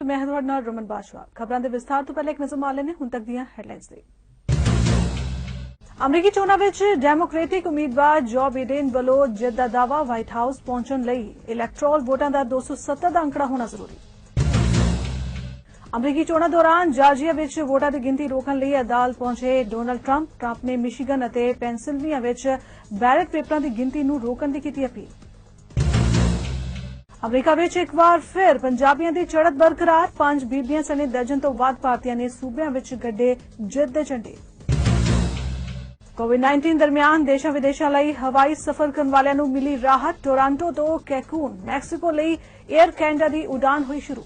मैं हां तुहाडे नाल रमन बाजवा। खबरां दे विस्तार तो पहले एक नजर मार लेने हुण तक दीआं हेडलाइंस ते। अमरीकी चोणां विच डेमोक्रेटिक उम्मीदवार जो बिडेन ਵੱਲੋਂ जित दा दावा व्हाइट हाउस पहुंचण लई इलैक्टोरल वोटां दा 270 दा अंकड़ा होना जरूरी। अमरीकी चोणां दौरान जार्जिया विच वोटां दी गिनती रोकण लई अदालत पहुंचे डोनाल्ड ट्रंप ने मिशिगन अते पेंसिल्वेनिया विच बैलेट पेपरां दी गिनती नूं रोकण दी कीती अपील। अमरीका विच एक बार फिर पंजाबियां दी चढ़त बरकरार 5 बीबियां सने दर्जन तो वध भारतीयां ने सूबियां विच गड्डे जित दे झंडे। कोविड-19 दरमियान देशां विदेशां लई हवाई सफर करन वालियां नूं मिली राहत। टोरंटो तो कैकून मैक्सीको लई एयर कैनेडा दी उड़ान हुई शुरू।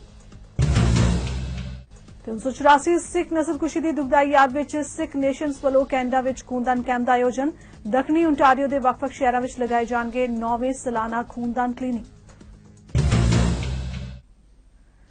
384 सिख नस्लकुशी दी दुखदाई याद विच सिख नेशनस ਵੱਲੋਂ कैनेडा विच खूनदान कैंप दा आयोजन। दक्षिणी ओंटारियो दे वक्-वक् शहरां विच लगाए जाणगे 9वें सालाना खूनदान क्लीनिक।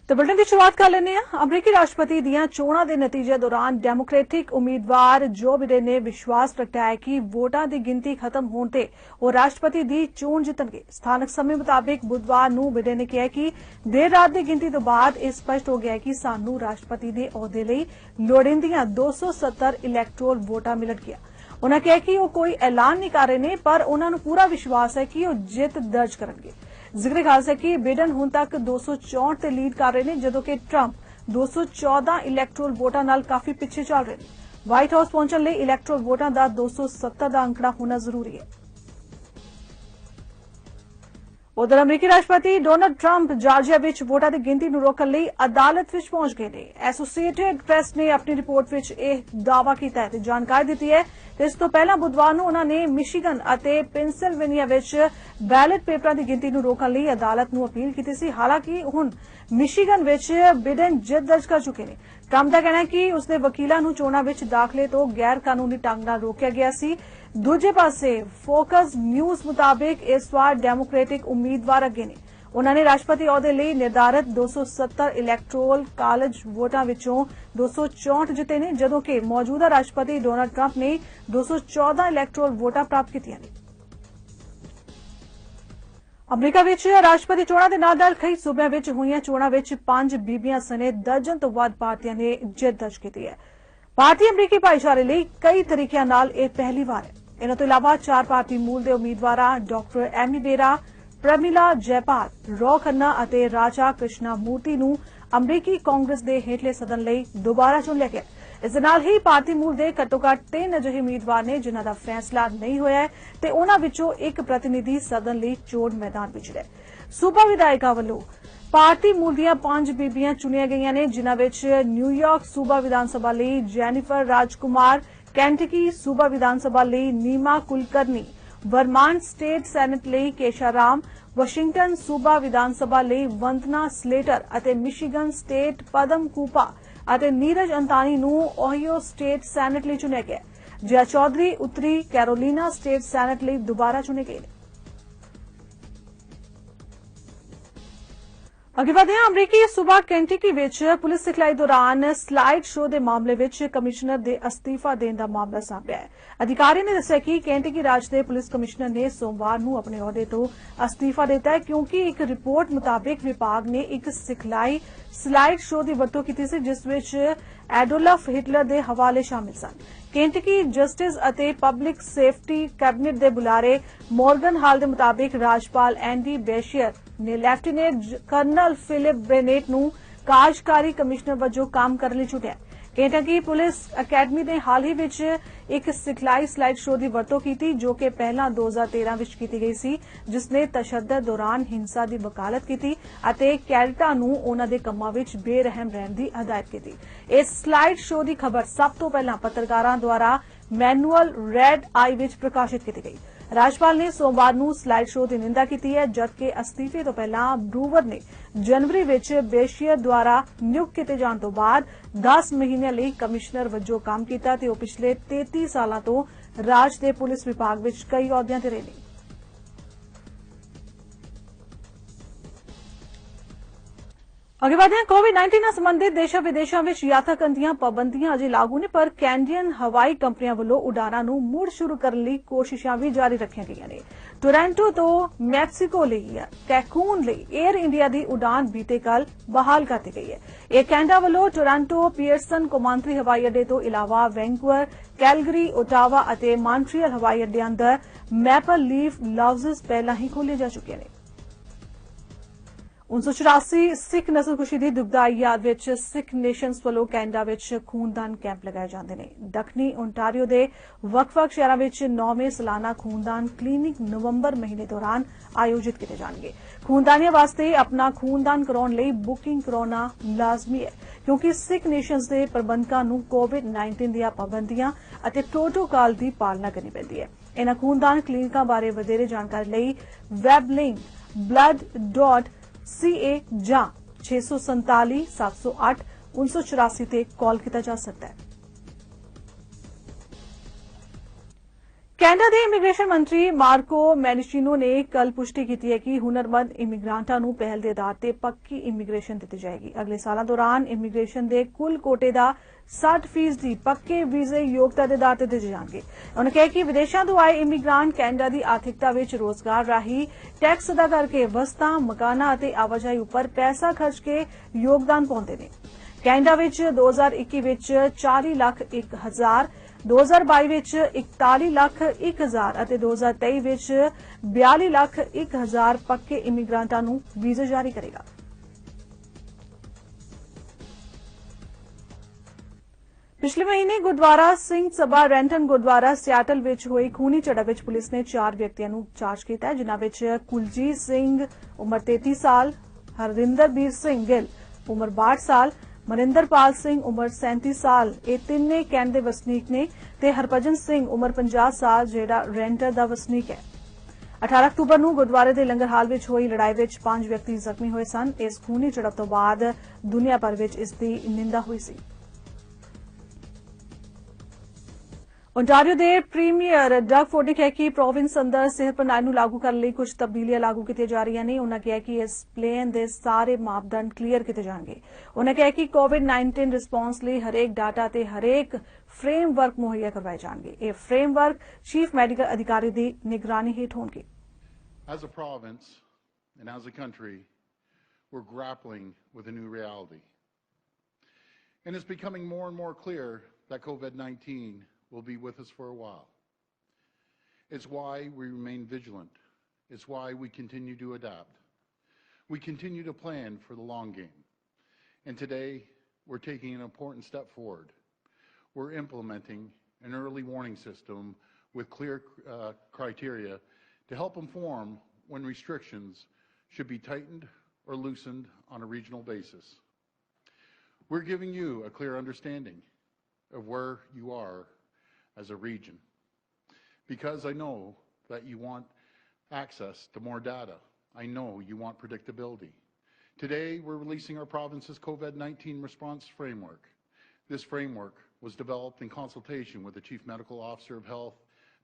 तो बुलेटिन की शुरुआत कर लेने अमरीकी राष्ट्रपति दियां चोणां दे नतीजे दौरान डेमोक्रेटिक उम्मीदवार जो बिडेन ने विश्वास प्रगटाया कि वोटां दी गिनती खत्म होण ते ओह राष्ट्रपति दी चोण जितणगे। स्थानक समय मुताबिक बुधवार नूं बिडेन ने कहा कि देर रात दी गिनती तो बाद यह स्पष्ट हो गया कि सानू राष्ट्रपति दे अहुदे लई लोड़ींदियां 270 इलैक्टोरल वोटां मिलणगीआं। उन्होंने कहा कि वह कोई ऐलान नहीं कर रहे ने, पर उन्होंने पूरा विश्वास है कि वह जित दर्ज करनगे। जिक्र खास है कि बिडेन हुण तक 264 ते लीड कर रहे हैं, जदों कि ट्रंप 214 इलैक्टोरल वोटां नाल काफी पिछे चल रहे हैं। व्हाइट हाउस पहुंचण लई इलैक्टोरल वोटां दा 270 दा अंकड़ा होना जरूरी है। उधर अमरीकी राष्ट्रपति डोनाल्ड ट्रंप जार्जिया विच वोटां दी गिनती नूं रोकण लई अदालत विच पहुंच गए ने। एसोसिएटेड प्रेस ने अपनी रिपोर्ट विच यह दावा कीता है ते जानकारी दित्ती है। इस तो पहला बुधवार नूं उन्हां ने मिशिगन अते पेंसिल्वेनिया विच बैलेट पेपरां दी गिनती नूं रोकण लई अदालत नूं अपील कीती सी। हालांकि हुण मिशिगन विच बिडेन जित दर्ज कर चुके ने। ट्रंप दा कहना है कि उसदे वकीलां नूं चोणां विच दाखले तो गैर कानूनी ढंग नाल रोकिया गया सी। दूजे पासे फोकस न्यूज मुताबिक इस बार डेमोक्रेटिक उम्मीदवार अगे ने। उन्होंने राष्ट्रपति अहुदे लई निर्धारित 270 इलैक्टोरल कालेज वोटां विचों 264 जिते ने, जदों कि मौजूदा राष्ट्रपति डोनाल्ड ट्रंप ने 214 इलैक्टोरल वोटां प्राप्त कीतियां ने। अमरीका विच राष्ट्रपति चोणां दे नाल-नाल कई सूबियां विच होईयां चोणां विच 5 बीबियां सने दर्जन तो वध भारतीयां ने जित दर्ज कीती है। भारतीय अमरीकी भाईचारे लई कई तरीकिਆਂ ਨਾਲ ਇਹ ਪਹਿਲੀ ਵਾਰ है। इन्हां तो इलावा 4 भारतीय मूल दे उम्मीदवारां डॉक्टर एमी बेरा, प्रमिला जयपाल, रॉ खन्ना अते राजा कृष्णा मूर्ति नूं अमरीकी कांग्रेस दे हेठले सदन लई दोबारा चुन लिया गया। इस दे नाल ही भारतीय मूल दे घट्टो-घट्ट 3 अजिहे उम्मीदवार ने जिन्हां दा फैसला नहीं होया है ते उन्हां विचों एक प्रतिनिधि सदन लई चोण मैदान विच है। सूबा विधायकां वल्लों भारतीय मूल दियां 5 बीबियां चुनियां गईयां ने, जिन्हां विच न्यूयॉर्क सूबा विधान सभा लई जेनिफर राजकुमार, कैंटकी सूबा विधान सभा लई नीमा कुलकर्णी, वर्मांट स्टेट सैनेट लई केशाराम, वाशिंगटन सूबा विधान सभा लई वंदना स्लेटर अते मिशिगन स्टेट पदम कूपा अते नीरज अंतानी नूं ओहियो स्टेट सैनेट लई चुनिया गया। जया चौधरी उत्तरी कैरोलिना स्टेट सैनेट लई दोबारा चुने गए। अगे बढ़दे हां। अमरीकी सूबा कैंटकी विच पुलिस सिखलाई दौरान स्लाइड शो के मामले विच कमिश्नर के अस्तीफा देने का मामला सामने आया है। अधिकारी ने दस्सिया कि कैंटकी राज के पुलिस कमिश्नर ने सोमवार नूं अपने अहुदे तो अस्तीफा दिता है, क्योंकि एक रिपोर्ट मुताबिक विभाग ने एक सिखलाई स्लाइड शो की वरतों की सी, जिस विच एडोल्फ हिटलर के हवाले शामिल सन। कैंटकी जस्टिस अते पब्लिक सेफ्टी कैबिनेट के बुलारे मॉर्गन हाल के मुताबिक राजपाल एंडी बेशियर ने लेफ्टिनेंट कर्नल फिलिप ब्रेनेट नूं कार्यकारी कमिश्नर वजों काम करने लई चुनिया। कैंटकी पुलिस अकैडमी ने हाल ही विच एक सिखलाई स्लाइड शो की वरतों की, जो कि पहला 2013 विच की गई सी, जिसने तशद्दद दौरान हिंसा की वकालत की अते कैडेटां नूं उन्हां दे कम्मां विच बेरहम रहण की हदायत की। इस स्लाइड शो की खबर सब तो पहला पत्रकारां द्वारा मैनुअल रेड आई विच प्रकाशित की गई। राजपाल ने सोमवार नूं स्लाइड शो की निंदा की है, जबकि अस्तीफे तो पहला ब्रूवर ने जनवरी विच बेशियर द्वारा नियुक्त किए जाने तो बाद 10 महीनों लई कमिश्नर वजों काम किया ते ओह पिछले 33 सालों तो राज के पुलिस विभाग विच कई अहुदियां ते रहे ने। अगे बढ़दे कोविड-19 ਨਾਲ संबंधित देशों विदेशों में यात्रा करन ਦੀਆਂ पाबंदियां अजे लागू ने, पर कैनेडियन हवाई कंपनियां ਵੱਲੋਂ उड़ाणां ਨੂੰ ਮੁੜ शुरू करने ਲਈ कोशिशां भी जारी रखियां गईयां ने। ਟੋਰਾਂਟੋ ਤੋਂ ਮੈਕਸੀਕੋ ਲਈ ਕੈਕੂਨ ਲਈ 에ਅਰ ਇੰਡੀਆ ਦੀ ਉਡਾਨ ਬੀਤੇ ਕੱਲ ਬਹਾਲ ਕਰ ਦਿੱਤੀ ਗਈ ਹੈ। ਇਹ ਕੈਨੇਡਾ ਵੱਲੋਂ ਟੋਰਾਂਟੋ ਪੀਅਰਸਨ ਕੌਮਾਂਤਰੀ ਹਵਾਈ ਅੱਡੇ ਤੋਂ ਇਲਾਵਾ ਵੈਂਕੂਵਰ, ਕੈਲਗਰੀ, ਓਟਾਵਾ ਅਤੇ ਮਾਂਟਰੀਅਲ ਹਵਾਈ ਅੱਡਿਆਂ ਅੰਦਰ ਮੈਪਲ ਲੀਫ ਲਾਉਂਜਸ ਪਹਿਲਾਂ ਹੀ ਖੋਲ੍ਹੇ ਜਾ ਚੁੱਕੇ ਨੇ। 1984 ਸਿੱਖ ਨਸਲਕੁਸ਼ੀ ਦੀ ਦੁਖਦਾਈ ਯਾਦ ਵਿੱਚ ਸਿੱਖ ਨੇਸ਼ਨਸ ਵੱਲੋਂ ਕੈਨੇਡਾ ਵਿੱਚ ਖੂਨਦਾਨ ਕੈਂਪ ਲਗਾਏ ਜਾਂਦੇ ਨੇ। ਦੱਖਣੀ ਓਨਟਾਰੀਓ ਦੇ ਵੱਖ-ਵੱਖ ਸ਼ਹਿਰਾਂ ਵਿੱਚ 9ਵੇਂ ਸਾਲਾਨਾ ਖੂਨਦਾਨ ਕਲੀਨਿਕ ਨਵੰਬਰ ਮਹੀਨੇ ਦੌਰਾਨ ਆਯੋਜਿਤ ਕੀਤੇ ਜਾਣਗੇ। ਖੂਨਦਾਨੀਆਂ ਵਾਸਤੇ ਆਪਣਾ ਖੂਨਦਾਨ ਕਰਾਉਣ ਲਈ ਬੁਕਿੰਗ ਕਰਾਉਣਾ ਲਾਜ਼ਮੀ ਹੈ, ਕਿਉਂਕਿ ਸਿੱਖ ਨੇਸ਼ਨਸ ਦੇ ਪ੍ਰਬੰਧਕਾਂ ਨੂੰ ਕੋਵਿਡ-19 ਦੀਆਂ ਪਾਬੰਦੀਆਂ ਅਤੇ ਪ੍ਰੋਟੋਕਾਲ ਦੀ ਪਾਲਣਾ ਕਰਨੀ ਪੈਂਦੀ ਹੈ। ਇਨ੍ਹਾਂ ਖੂਨਦਾਨ ਕਲੀਨਿਕਾਂ ਬਾਰੇ ਵਧੇਰੇ ਜਾਣਕਾਰੀ ਲਈ ਵੈਬ ਲਿੰਕ blood.ca ਜਾਂ 647 708 1984 ਤੇ ਕਾਲ ਕੀਤਾ ਜਾ ਸਕਦਾ ਹੈ। ਕੈਨੇਡਾ ਦੇ ਇਮੀਗ੍ਰੇਸ਼ਨ ਮੰਤਰੀ ਮਾਰਕੋ ਮੈਨਿਚੀਨੋ ਨੇ ਕੱਲ ਪੁਸ਼ਟੀ ਕੀਤੀ ਹੈ ਕਿ ਹੁਨਰਮੰਦ ਇਮੀਗ੍ਰਾਂਟਾਂ ਨੂੰ ਪਹਿਲ ਦੇ ਆਧਾਰ ਤੇ ਪੱਕੀ ਇਮੀਗ੍ਰੇਸ਼ਨ ਦਿੱਤੀ ਜਾਏਗੀ। ਅਗਲੇ ਸਾਲਾਂ ਦੌਰਾਨ ਇਮੀਗ੍ਰੇਸ਼ਨ ਦੇ ਕੁੱਲ ਕੋਟੇ ਦਾ 60% ਪੱਕੇ ਵੀਜ਼ੇ ਯੋਗਤਾ ਦੇ ਆਧਾਰ ਤੇ ਦਿੱਤੇ ਜਾਣਗੇ। ਉਨ੍ਹਾਂ ਕਿਹਾ ਕਿ ਵਿਦੇਸ਼ਾਂ ਤੋਂ ਆਏ ਇਮੀਗ੍ਰਾਂਟ ਕੈਨੇਡਾ ਦੀ ਆਰਥਿਕਤਾ ਵਿੱਚ ਰੋਜ਼ਗਾਰ ਰਾਹੀਂ ਟੈਕਸ ਅਦਾ ਕਰਕੇ ਵਸਤਾਂ, ਮਕਾਨਾਂ ਅਤੇ ਆਵਾਜਾਈ ਉੱਪਰ ਪੈਸਾ ਖਰਚ ਕੇ ਯੋਗਦਾਨ ਪਾਉਂਦੇ ਨੇ। ਕੈਨੇਡਾ ਵਿੱਚ 2021 ਵਿੱਚ 40,01,000, 2022 ਵਿੱਚ 41,01,000 ਅਤੇ 2023 ਵਿੱਚ 42,01,000 ਪੱਕੇ ਇਮੀਗ੍ਰਾਂਟਾਂ ਨੂੰ ਵੀਜ਼ੇ ਜਾਰੀ ਕਰੇਗਾ। ਪਿਛਲੇ ਮਹੀਨੇ ਗੁਰਦੁਆਰਾ ਸਿੰਘ ਸਭਾ ਰੈਂਟਨ ਗੁਰਦੁਆਰਾ ਸਿਆਟਲ ਵਿੱਚ ਹੋਈ ਖੂਨੀ ਝੜਪ ਵਿੱਚ ਪੁਲਿਸ ਨੇ 4 ਵਿਅਕਤੀਆਂ ਨੂੰ ਚਾਰਜ ਕੀਤਾ ਹੈ, ਜਿਨ੍ਹਾਂ ਵਿੱਚ ਕੁਲਜੀਤ ਸਿੰਘ ਉਮਰ 33 ਸਾਲ, ਹਰਿੰਦਰਬੀਰ ਸਿੰਘ ਗਿੱਲ ਉਮਰ 62 ਸਾਲ, ਮਨਿੰਦਰਪਾਲ ਸਿੰਘ ਉਮਰ 37 ਸਾਲ ਇਹ ਤਿੰਨੇ ਕੈਨੇਡਾ ਦੇ ਵਸਨੀਕ ਨੇ ਤੇ ਹਰਭਜਨ ਸਿੰਘ ਉਮਰ 50 ਸਾਲ ਜਿਹੜਾ ਰੈਂਟਰ ਦਾ ਵਸਨੀਕ ਹੈ। 18 ਅਕਤੂਬਰ ਨੂੰ ਗੁਰਦੁਆਰੇ ਦੇ ਲੰਗਰ ਹਾਲ ਵਿੱਚ ਹੋਈ ਲੜਾਈ ਵਿੱਚ 5 ਵਿਅਕਤੀ ਜ਼ਖਮੀ ਹੋਏ ਸਨ। ਇਸ ਖੂਨੀ ਝੜਪ ਤੋਂ ਬਾਅਦ ਦੁਨੀਆ ਭਰ ਵਿੱਚ ਇਸ ਦੀ ਨਿੰਦਾ ਹੋਈ ਸੀ। ਓਨਟਾਰੀਓ ਦੇ ਪ੍ਰੀਮੀਅਰ ਡਗ ਫੋਰਡ ਨੇ ਕਿਹਾ ਕਿ ਪ੍ਰੋਵਿੰਸ ਅੰਦਰ ਸਿਹਤ ਪ੍ਰਣਾਲੀ ਨੂੰ ਲਾਗੂ ਕਰਨ ਲਈ ਕੁਝ ਤਬਦੀਲੀਆਂ ਲਾਗੂ ਕੀਤੀਆਂ ਜਾ ਰਹੀਆਂ ਨੇ। ਉਨ੍ਹਾਂ ਕਿਹਾ ਕਿ ਇਸ ਪਲਾਨ ਦੇ ਸਾਰੇ ਮਾਪਦੰਡ ਕਲੀਅਰ ਕੀਤੇ ਜਾਣਗੇ। ਉਨ੍ਹਾਂ ਕਿਹਾ ਕਿ ਕੋਵਿਡ-19 ਰਿਸਪਾਂਸ ਲਈ ਹਰੇਕ ਡਾਟਾ ਤੇ ਹਰੇਕ ਫਰੇਮਵਰਕ ਮੁਹੱਈਆ ਕਰਵਾਏ ਜਾਣਗੇ। ਇਹ ਫਰੇਮਵਰਕ ਚੀਫ ਮੈਡੀਕਲ ਅਧਿਕਾਰੀ ਦੀ ਨਿਗਰਾਨੀ ਹੇਠ ਹੋਣਗੇ। As a province and as a country, we're grappling with a new reality. And it's becoming more and more clear that COVID-19 will be with us for a while. It's why we remain vigilant. It's why we continue to adapt. We continue to plan for the long game. And today, we're taking an important step forward. We're implementing an early warning system with clear criteria to help inform when restrictions should be tightened or loosened on a regional basis. We're giving you a clear understanding of where you are as a region, because I know that you want access to more data. I know you want predictability. Today, we're releasing our province's COVID-19 response framework. This framework was developed in consultation with the Chief Medical Officer of Health,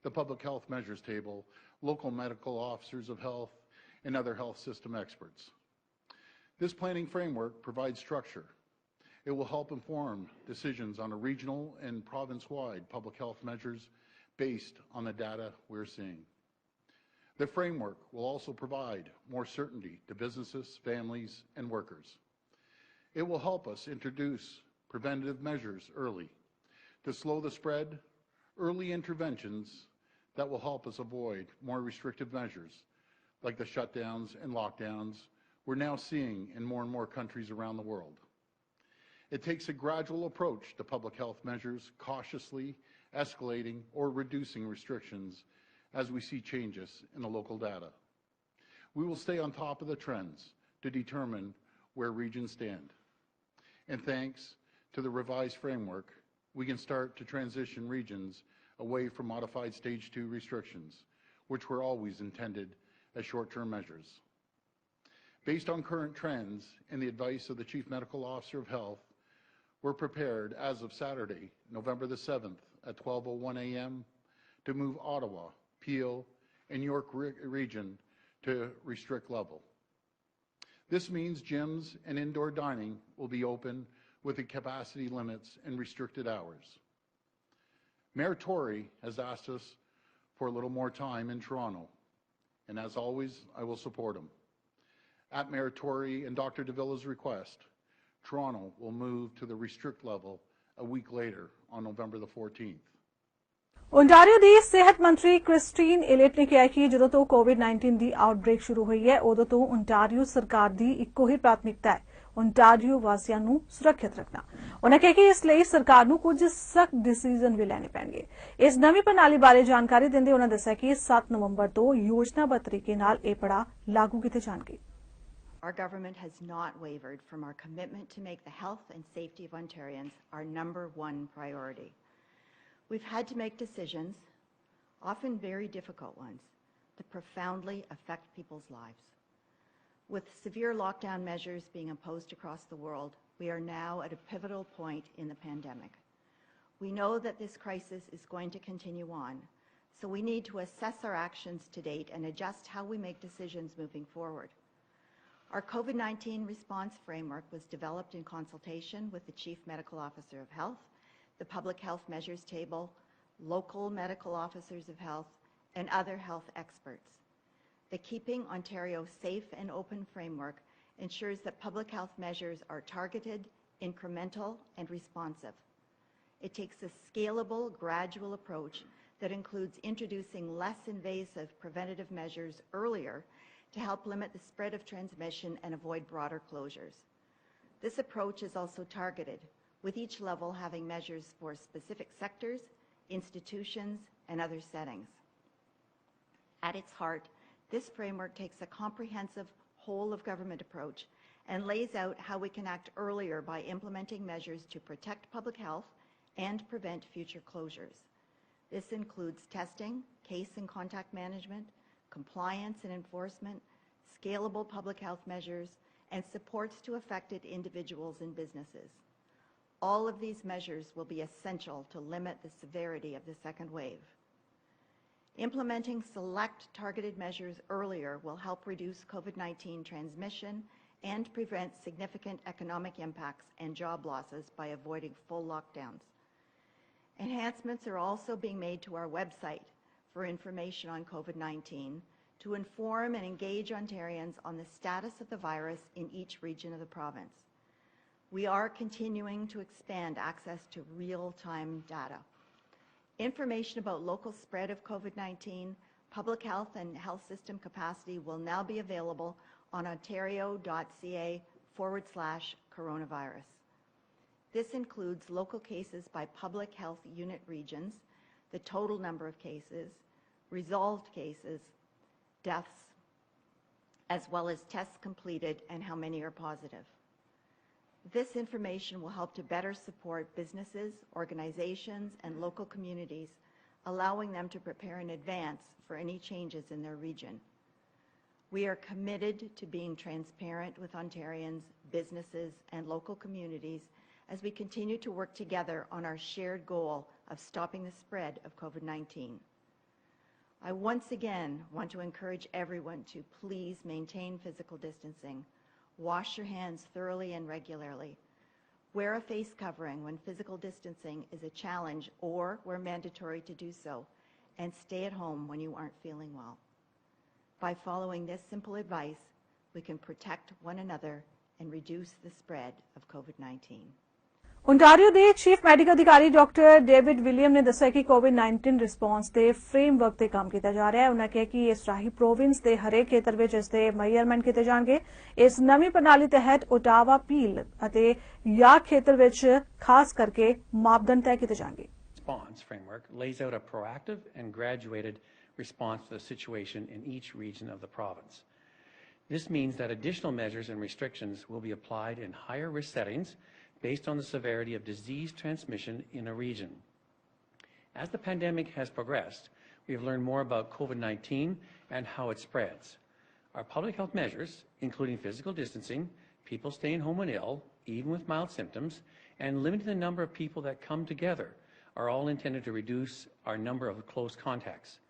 the Public Health Measures Table, local medical officers of health, and other health system experts. This planning framework provides structure. It will help inform decisions on a regional and province-wide public health measures based on the data we're seeing. The framework will also provide more certainty to businesses, families, and workers. It will help us introduce preventative measures early to slow the spread, early interventions that will help us avoid more restrictive measures like the shutdowns and lockdowns we're now seeing in more and more countries around the world. It takes a gradual approach to public health measures, cautiously escalating or reducing restrictions as we see changes in the local data. We will stay on top of the trends to determine where regions stand. And thanks to the revised framework, we can start to transition regions away from modified stage 2 restrictions, which were always intended as short-term measures. Based on current trends and the advice of the Chief Medical Officer of Health, we're prepared as of Saturday, November the 7th at 12:01 a.m. to move Ottawa, Peel, and York region to restrict level. This means gyms and indoor dining will be open with the capacity limits and restricted hours. Mayor Tory has asked us for a little more time in Toronto, and as always, I will support them. At Mayor Tory and Dr. Davila's request, Toronto will move to the restrict level a week later on November the 14th. Ontario ਦੀ ਸਿਹਤ ਮੰਤਰੀ Christine ਇਲੇਟ ਨੇ ਕਿਹਾ ਕਿ ਜਦੋਂ ਤੋਂ ਕੋਵਿਡ-19 ਦੀ outbreak ਸ਼ੁਰੂ ਹੋਈ ਹੈ ਉਦੋਂ ਤੋਂ ओंटारियो ਸਰਕਾਰ ਦੀ ਇੱਕੋ ਹੀ ਪ੍ਰਾਥਮਿਕਤਾ ਹੈ ओंटारियो ਵਾਸੀਆਂ ਨੂੰ ਸੁਰੱਖਿਅਤ ਰੱਖਣਾ। ਉਨ੍ਹਾਂ ਕਿਹਾ ਕਿ ਇਸ ਲਈ ਸਰਕਾਰ ਨੂੰ ਕੁਝ ਸਖਤ ਡਿਸੀਜਨ ਵੀ ਲੈਣੇ ਪੈਣਗੇ। ਇਸ ਨਵੀਂ ਪ੍ਰਣਾਲੀ ਬਾਰੇ ਜਾਣਕਾਰੀ ਦਿੰਦੇ ਉਨ੍ਹਾਂ ਦੱਸਿਆ ਕਿ 7 ਨਵੰਬਰ ਤੋਂ ਯੋਜਨਾਬੱਧ ਤਰੀਕੇ ਨਾਲ ਇਹ ਪੜਾਅ ਲਾਗੂ ਕੀਤੇ ਜਾਣਗੇ। Our government has not wavered from our commitment to make the health and safety of Ontarians our #1 priority. We've had to make decisions, often very difficult ones, that profoundly affect people's lives. With severe lockdown measures being imposed across the world, we are now at a pivotal point in the pandemic. We know that this crisis is going to continue on, so we need to assess our actions to date and adjust how we make decisions moving forward. Our COVID-19 response framework was developed in consultation with the Chief Medical Officer of Health, the Public Health Measures Table, local medical officers of health, and other health experts. The Keeping Ontario Safe and Open framework ensures that public health measures are targeted, incremental, and responsive. It takes a scalable, gradual approach that includes introducing less invasive preventative measures earlier to help limit the spread of transmission and avoid broader closures. This approach is also targeted, with each level having measures for specific sectors, institutions, and other settings. At its heart, this framework takes a comprehensive whole-of-government approach and lays out how we can act earlier by implementing measures to protect public health and prevent future closures. This includes testing, case and contact management, compliance and enforcement, scalable public health measures, and supports to affected individuals and businesses. All of these measures will be essential to limit the severity of the second wave. Implementing select targeted measures earlier will help reduce COVID-19 transmission and prevent significant economic impacts and job losses by avoiding full lockdowns. Enhancements are also being made to our website for information on COVID-19 to inform and engage Ontarians on the status of the virus in each region of the province. We are continuing to expand access to real-time data. Information about local spread of COVID-19, public health and health system capacity will now be available on ontario.ca/coronavirus. This includes local cases by public health unit regions, the total number of cases, resolved cases, deaths, as well as tests completed and how many are positive. This information will help to better support businesses, organizations, and local communities, allowing them to prepare in advance for any changes in their region. We are committed to being transparent with Ontarians, businesses, and local communities as we continue to work together on our shared goal of stopping the spread of COVID-19. I once again want to encourage everyone to please maintain physical distancing, wash your hands thoroughly and regularly, wear a face covering when physical distancing is a challenge or where mandatory to do so, and stay at home when you aren't feeling well. By following this simple advice, we can protect one another and reduce the spread of COVID-19. Ontario ਦੇ chief medical ਅਧਿਕਾਰੀ doctor David William ਨੇ ਦੱਸਿਆ ਕਿ ਕੋਵਿਡ-19 response ਦੇ framework ਤੇ ਕੰਮ ਕੀਤਾ ਜਾ ਰਿਹਾ ਹੈ। ਉਹਨਾਂ ਕਿਹਾ ਕਿ ਇਸ ਰਾਹੀਂ ਪ੍ਰੋਵਿੰਸ ਦੇ ਹਰੇਕ ਖੇਤਰ ਵਿੱਚ ਇਸ ਦੇ ਮੇਜ਼ਰਮੈਂਟ ਕੀਤੇ ਜਾਣਗੇ। ਇਸ ਨਵੀਂ ਪ੍ਰਣਾਲੀ ਤਹਿਤ ਓਟਾਵਾ, ਪੀਲ ਅਤੇ ਯਾਰਕ ਖੇਤਰ ਵਿੱਚ ਖਾਸ ਕਰਕੇ ਮਾਪਦੰਡ ਤੈਅ ਕੀਤੇ ਜਾਣਗੇ। Response framework lays out a proactive and graduated response to the situation in each region of the province. This means that additional measures and restrictions will be applied in higher risk settings based on the severity of disease transmission in a region. As the pandemic has progressed, we have learned more about COVID-19 and how it spreads. Our public health measures, including physical distancing, people staying home when ill, even with mild symptoms, and limiting the number of people that come together, are all intended to reduce our number of close contacts.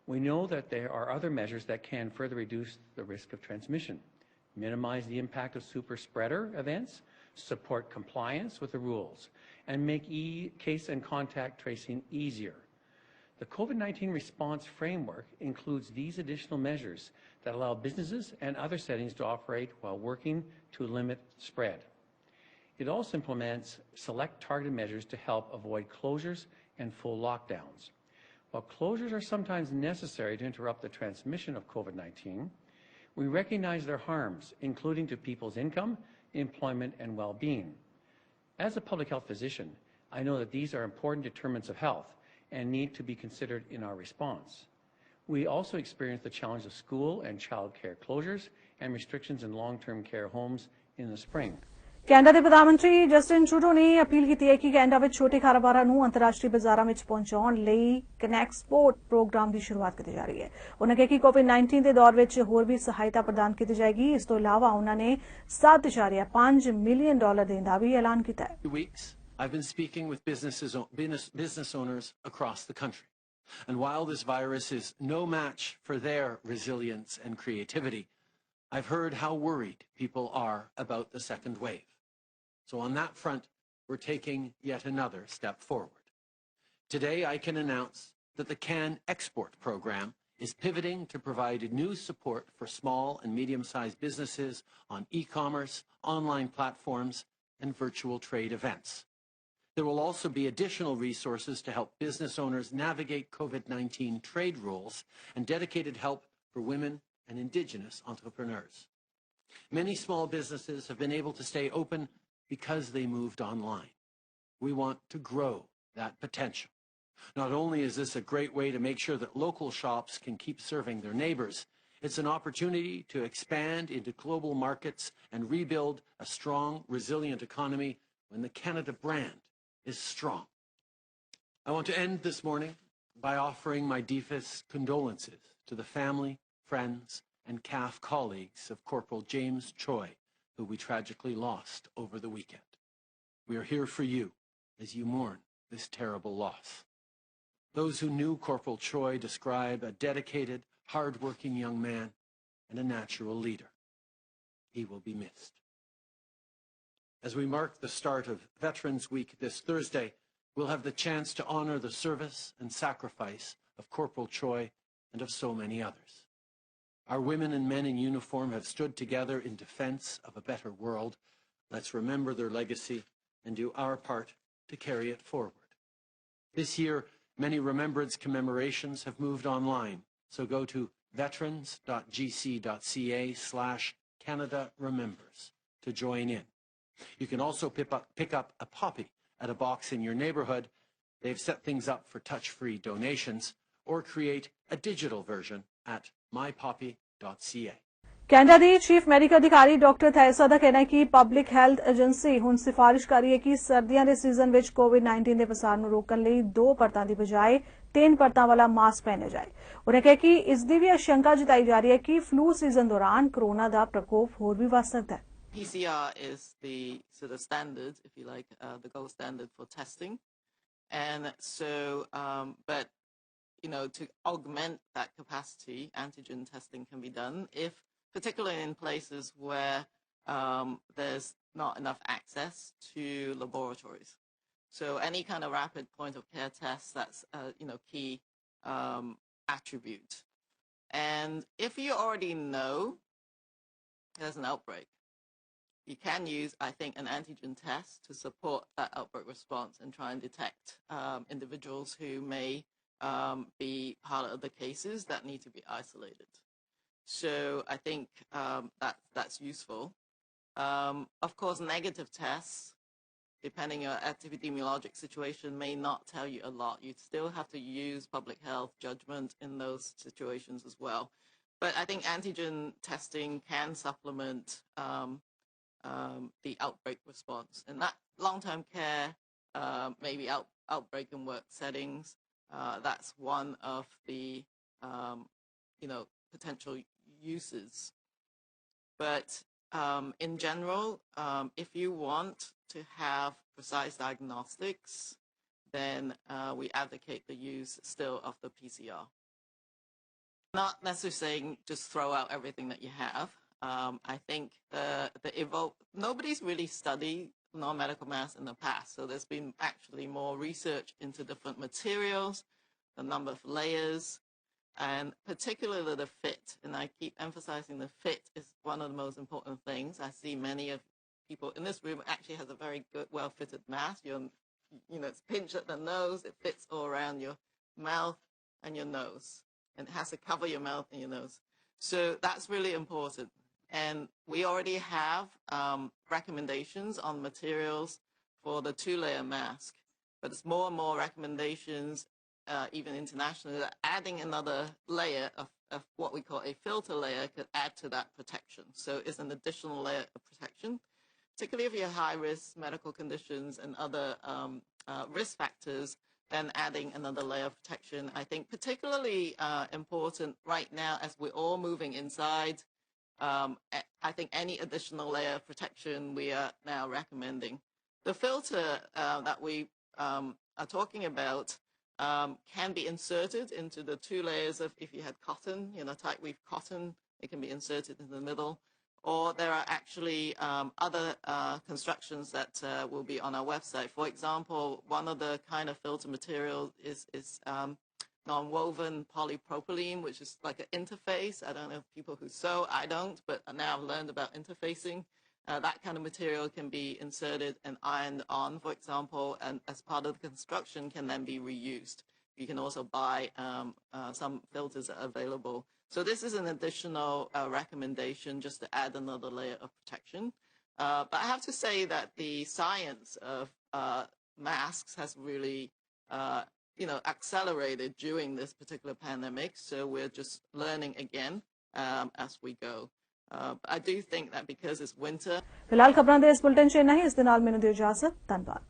We know that there are other measures that can further reduce the risk of transmission, minimize the impact of super spreader events, support compliance with the rules, and make case and contact tracing easier. The COVID-19 response framework includes these additional measures that allow businesses and other settings to operate while working to limit spread. It also implements select targeted measures to help avoid closures and full lockdowns. While closures are sometimes necessary to interrupt the transmission of COVID-19, we recognize their harms, including to people's income, employment, and well-being. As a public health physician, I know that these are important determinants of health and need to be considered in our response. We also experience the challenge of school and child care closures and restrictions in long-term care homes in the spring. Canada ਦੇ ਪ੍ਰਧਾਨ ਮੰਤਰੀ Justin Trudeau ਨੇ appeal ਕੀਤੀ ਹੈ ਕਿ Canada ਵਿੱਚ ਛੋਟੇ ਕਾਰੋਬਾਰਾਂ ਨੂੰ ਅੰਤਰਰਾਸ਼ਟਰੀ ਬਾਜ਼ਾਰਾਂ ਵਿੱਚ ਪਹੁੰਚਾਉਣ ਲਈ ਕਨੈਕਸਪੋਰਟ ਪ੍ਰੋਗਰਾਮ ਦੀ ਸ਼ੁਰੂਆਤ ਕੀਤੀ ਜਾ ਰਹੀ ਹੈ। ਉਨ੍ਹਾਂ ਕਿਹਾ ਕਿ ਕੋਵਿਡ-19 ਦੇ ਦੌਰ ਵਿੱਚ ਹੋਰ ਵੀ ਸਹਾਇਤਾ ਪ੍ਰਦਾਨ ਕੀਤੀ ਜਾਏਗੀ। ਇਸ ਤੋਂ ਇਲਾਵਾ ਉਨ੍ਹਾਂ ਨੇ $7.5 ਮਿਲੀਅਨ ਦੇਣ ਦਾ ਵੀ ਐਲਾਨ ਕੀਤਾ ਹੈ। I've been speaking with business owners across the country. And while this virus is no match for their resilience and creativity, I've heard how worried people are about the second wave. So on that front, we're taking yet another step forward. Today, I can announce that the CAN Export program is pivoting to provide new support for small and medium-sized businesses on e-commerce, online platforms, and virtual trade events. There will also be additional resources to help business owners navigate COVID-19 trade rules and dedicated help for women and Indigenous entrepreneurs. Many small businesses have been able to stay open because they moved online. We want to grow that potential. Not only is this a great way to make sure that local shops can keep serving their neighbors, it's an opportunity to expand into global markets and rebuild a strong, resilient economy when the Canada brand is strong. I want to end this morning by offering my deepest condolences to the family, friends, and CAF colleagues of Corporal James Choi, who we tragically lost over the weekend. We are here for you as you mourn this terrible loss. Those who knew Corporal Choi describe a dedicated, hard-working young man and a natural leader. He will be missed. As we mark the start of Veterans Week this Thursday, we'll have the chance to honor the service and sacrifice of Corporal Choi and of so many others. Our women and men in uniform have stood together in defense of a better world. Let's remember their legacy and do our part to carry it forward. This year, many remembrance commemorations have moved online, so go to veterans.gc.ca/Canada Remembers to join in. You can also pick up a poppy at a box in your neighborhood. They've set things up for touch-free donations, or create a digital version at mypoppy.ca. Canada the chief medical ਅਧਿਕਾਰੀ doctor ਥੈਸਾ ਦਾ ਕਹਿਣਾ ਹੈ ਕਿ public health agency ਹੁਣ ਸਿਫਾਰਿਸ਼ ਕਰ ਰਹੀ ਹੈ ਕਿ ਸਰਦੀਆਂ ਦੇ ਸੀਜ਼ਨ ਵਿੱਚ ਕੋਵਿਡ-19 ਦੇ ਪਸਾਰ ਨੂੰ ਰੋਕਣ ਲਈ 2 ਪਰਤਾਂ ਦੀ ਬਜਾਏ 3 ਪਰਤਾਂ ਵਾਲਾ ਮਾਸਕ ਪਹਿਨਿਆ ਜਾਏ। ਉਨ੍ਹਾਂ ਕਿਹਾ ਕਿ ਇਸ ਦੀ ਵੀ ਆਸ਼ੰਕਾ ਜਤਾਈ ਜਾ ਰਹੀ ਹੈ ਕਿ ਫਲੂ ਸੀਜ਼ਨ ਦੌਰਾਨ ਕੋਰੋਨਾ ਦਾ ਪ੍ਰਕੋਪ ਹੋਰ ਵੀ ਵੱਧ ਸਕਦਾ ਹੈ। PCR is the sort of standard, if you like, the gold standard for testing. And so, but, you know, to augment that capacity, antigen testing can be done if, particularly in places where there's not enough access to laboratories. So any kind of rapid point of care test, that's a, key attribute. And if you already know there's an outbreak, you can use, I think, an antigen test to support that outbreak response and try and detect individuals who may be part of the cases that need to be isolated. So I think that's useful. Of course, negative tests, depending on your epidemiologic situation, may not tell you a lot. You still have to use public health judgment in those situations as well. But I think antigen testing can supplement the outbreak response. And that long-term care, maybe outbreak and work settings, that's one of the, potential uses. But in general, if you want to have precise diagnostics, then we advocate the use still of the PCR. Not necessarily saying just throw out everything that you have. I think nobody's really studied non-medical masks in the past, so there's been actually more research into different materials the number of layers, and particularly the fit. And I keep emphasizing the fit is one of the most important things. I see many of people in this room actually has a very good, well-fitted mask. It's pinched at the nose. It fits all around your mouth and your nose. And it has to cover your mouth and your nose. So that's really important. And we already have recommendations on materials for the 2-layer mask. But it's more and more recommendations, even internationally, that adding another layer of what we call a filter layer could add to that protection. So it's an additional layer of protection, particularly if you have high-risk medical conditions and other risk factors, then adding another layer of protection. I think particularly important right now as we're all moving inside. I think any additional layer of protection we are now recommending. The filter that we are talking about can be inserted into the 2 layers of, if you had cotton, tight weave cotton, it can be inserted in the middle. Or there are actually other constructions that will be on our website. For example, one of the kind of filter materials is non-woven polypropylene, which is like an interface. I don't know if people who sew, I don't, but now I've learned about interfacing. That kind of material can be inserted and ironed on, for example, and as part of the construction can then be reused. You can also buy some filters that are available. So this is an additional recommendation just to add another layer of protection. But I have to say that the science of masks has really accelerated during this particular pandemic. So we're just learning again as we go. I do think that because it's winter. फिलहाल खबरां दे इस bulletin च इन्ना ही। इस दे नाल मैनूं दिओ इजाजत। धन्नवाद।